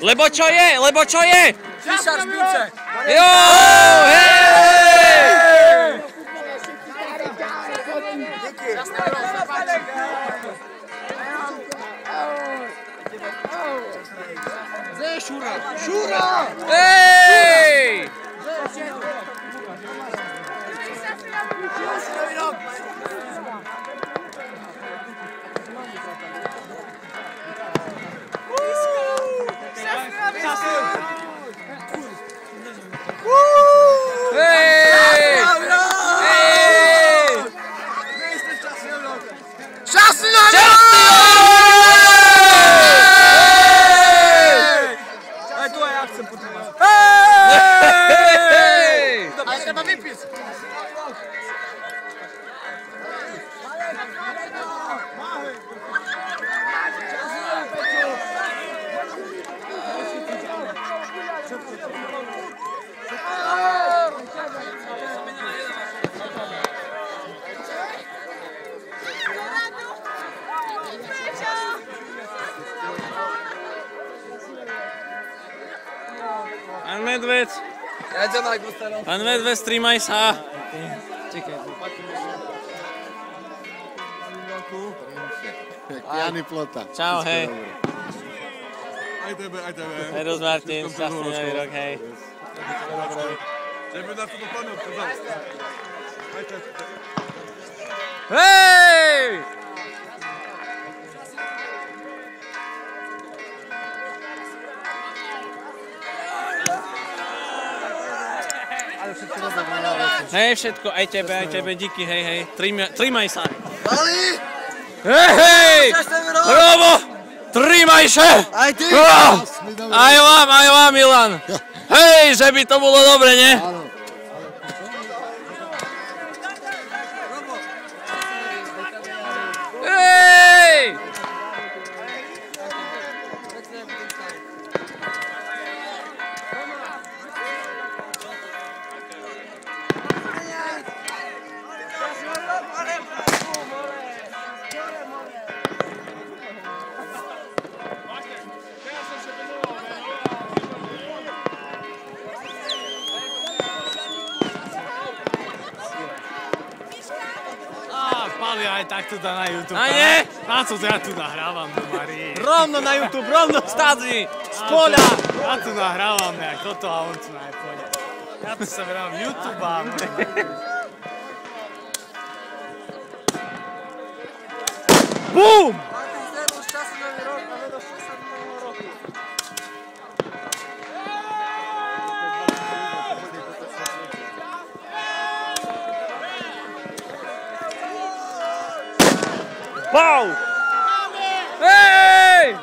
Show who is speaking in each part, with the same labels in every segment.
Speaker 1: Lebo čo je? Lebo čo je?
Speaker 2: Fíšar z bice.
Speaker 1: Jo, hej!
Speaker 2: Kde je Šura? Šura!
Speaker 1: Hej! Pán Medved. Pán Medved, strímaj sa.
Speaker 3: Jany Plota.
Speaker 1: Čau, hej.
Speaker 3: Aj tebe, aj tebe.
Speaker 1: Eros Martin, šťastný nový rok, hej.
Speaker 3: Tebe na túto panu, prizal. Aj tebe.
Speaker 1: Hej! Hej, všetko, aj tebe, díky, hej, hej. Trímaj sa.
Speaker 2: Dali!
Speaker 1: Hej, hej! Robo! Trímaj sa!
Speaker 2: Aj ty!
Speaker 1: Aj vám, Milan. Hej, že by to bolo dobre, nie? Hej!
Speaker 4: Pali aj tak tu dá na YouTube.
Speaker 1: A nie?
Speaker 4: Na co to ja tu nahrávam do Marii?
Speaker 1: Rovno na YouTube, rovno stádzi! Z poľa!
Speaker 4: Ja tu nahrávam nejak toto a on tu najpôjde. Ja tu sa verám YouTube a...
Speaker 1: Bum! Wow! Hej!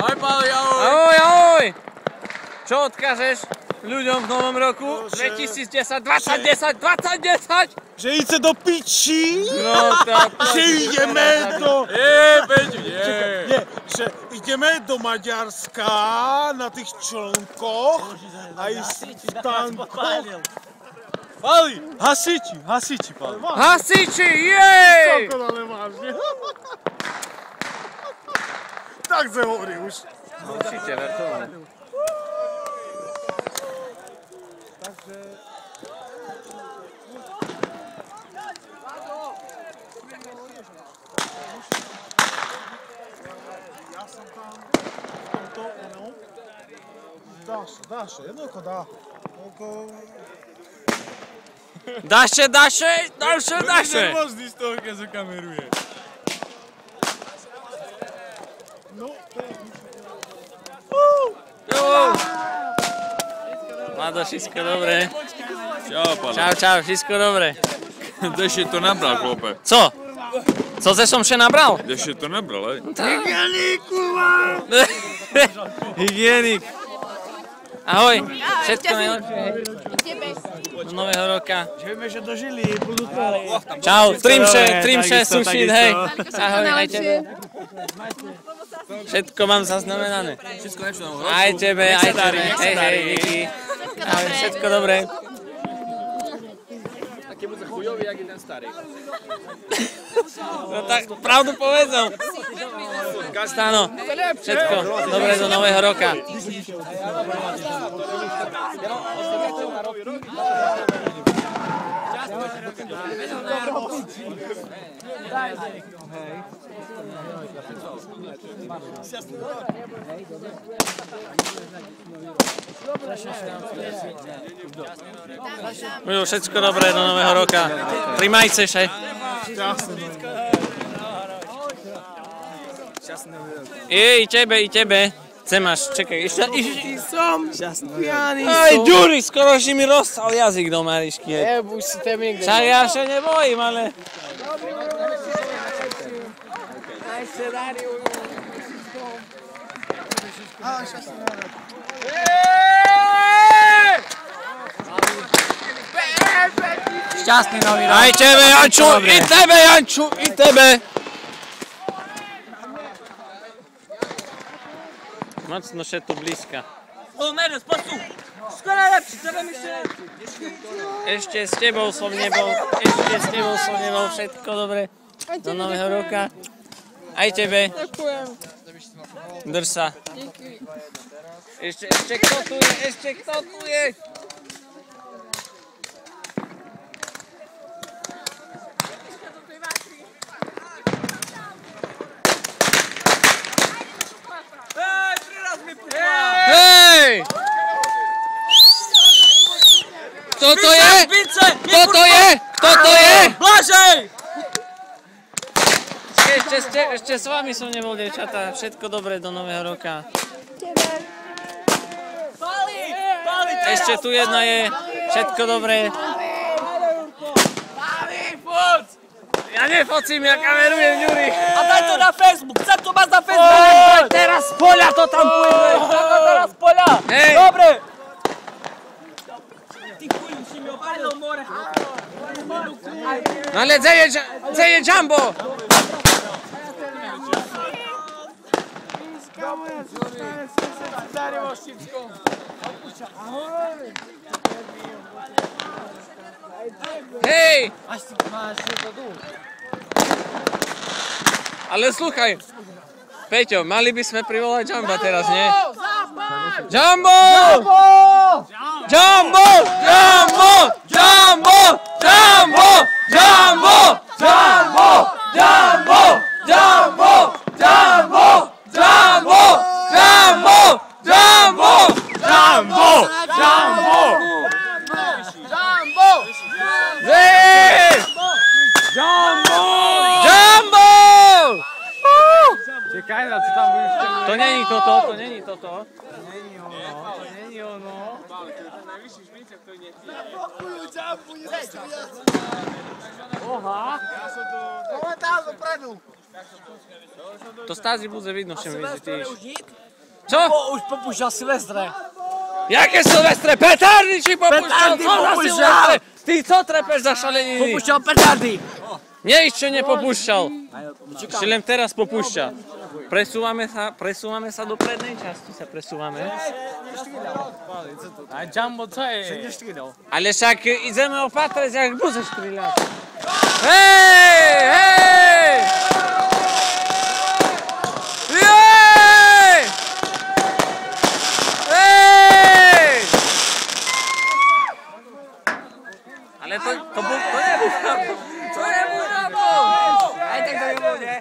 Speaker 2: Ahoj, Pali, ahoj!
Speaker 1: Ahoj, ahoj! Čo odkážeš ľuďom v novom roku? 2010, 2010, 2010!
Speaker 4: Že ide do piči?
Speaker 1: No to...
Speaker 4: Že ideme do...
Speaker 2: Nie!
Speaker 4: Že ideme do Maďarska na tých člnkoch aj s tankom. Pali, hasiči, Pali.
Speaker 1: Hasiči, jej!
Speaker 4: Koľko ale vážne. Tak se hovorí už.
Speaker 1: Určite, vrcholné.
Speaker 4: Ja som tam v tomto, ono, dáš, jednoducho dá.
Speaker 1: Daše!
Speaker 4: Nervózny z toho, keď sa kameruje. No, to je
Speaker 1: Vlado, všetko dobré.
Speaker 3: Čau, Pali.
Speaker 1: Čau, všetko dobré.
Speaker 3: Kdeže to nabral, chlope?
Speaker 1: Co? Co ze som vše nabral?
Speaker 3: Kdeže to nabral, hej?
Speaker 1: Hygienik, kurva! Hygienik. Ahoj, všetko najlepšie. nového roka.
Speaker 4: Vieme, že dožili, budú to.
Speaker 1: Čau, trimše, sušit, hej. Ahoj, aj tebe. Všetko mám zaznamenané.
Speaker 2: Všetko najlepšie.
Speaker 1: Aj tebe, hej, díky. Ahoj, všetko dobré.
Speaker 2: Taký bude chujový, jak je ten starý.
Speaker 1: No tak pravdu povedal. Stano, všetko dobré do nového roka. Všetko dobré do nového roka. Trimajte še. I tebe. Ce máš, čekaj, ešte som pijaný som. Aj, Ďuri, skoro si mi rozstal jazyk do Marišky.
Speaker 5: Jebuj si te mi.
Speaker 1: Však ja sa nebojím, ale...
Speaker 5: Šťastný nový rok.
Speaker 1: Aj tebe, Janču, i tebe, Janču, i tebe. Mocno še tu blízka.
Speaker 5: Skoro lepší, tebe mi še lepší.
Speaker 1: Ešte s tebou som nebol, všetko dobre do nového roka. Aj tebe.
Speaker 5: Ďakujem.
Speaker 1: Drž sa. Ešte kto tu je? Hej! Kto to je? Kto to je?
Speaker 5: Blažej!
Speaker 1: Ešte s vami som nebol, dievčatá. Všetko dobré do nového roka. Ešte tu jedna je. Všetko dobré. Ja nefocím, ja kamerujem, Ďuri.
Speaker 5: A daj to na Facebook, chcem to mať na Facebook.
Speaker 1: Teraz z poľa to tam pôjde.
Speaker 5: Teraz poľa.
Speaker 1: Hej.
Speaker 5: Dobre. Ty chuj, si mi opadol more.
Speaker 1: No ale gdzie je Jumbo? Hej! Ale sluchaj, Peťo, mali by sme privolať Jumba teraz, nie? Jumbo! Jumbo! Jumbo! Jumbo! Jumbo! Jumbo! Jumbo! Jumbo! Jumbo! Jumbo! Jumbo! Jumbo! Jumbo! Jumbo! Jumbo! Hej! Jumbo! Jumbo!
Speaker 5: Čekaj, co tam budeš
Speaker 1: To není toto.
Speaker 5: Není ono. Oha.
Speaker 4: Momentálno predu.
Speaker 1: To stázi bude vidno, všem vidíš. Čo?
Speaker 5: Už popúšťal Silvestre.
Speaker 1: Jaké Silvestre? Petardy či popúšťal?
Speaker 5: Petardy
Speaker 1: Co za
Speaker 5: popúšťal.
Speaker 1: Silvestre? Ty co trepeš za šaleniny?
Speaker 5: Popúšťal petardy.
Speaker 1: Nie, ešte nepopúšťal. Ešte len teraz popúšťa. Presúvame sa do prednej časti,
Speaker 5: A Jumbo, co je?
Speaker 1: Ale však ideme opatrať, jak bude strieľať. Hej! Hej! Jej! Hej! Ale to nebude. To nebude. Aj tak to nebude.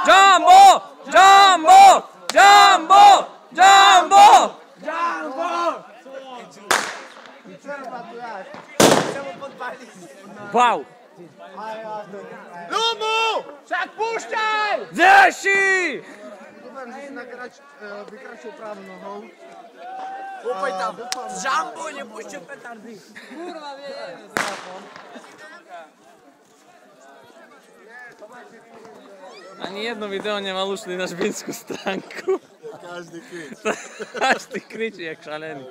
Speaker 1: Jumbo! Jumbo! Jumbo! Jumbo! Wow!
Speaker 4: Lumu! Však púšťaj!
Speaker 1: Zeši!
Speaker 4: Vykračil pravou nohou.
Speaker 5: Kúpaj tam. Jumbo, nepúšťaj petardy. Kurva, viem.
Speaker 1: Ani jedno video nemal ušli na šbínsku stránku.
Speaker 4: Każdy kryć.
Speaker 1: Aż ty kryczy jak szaleny.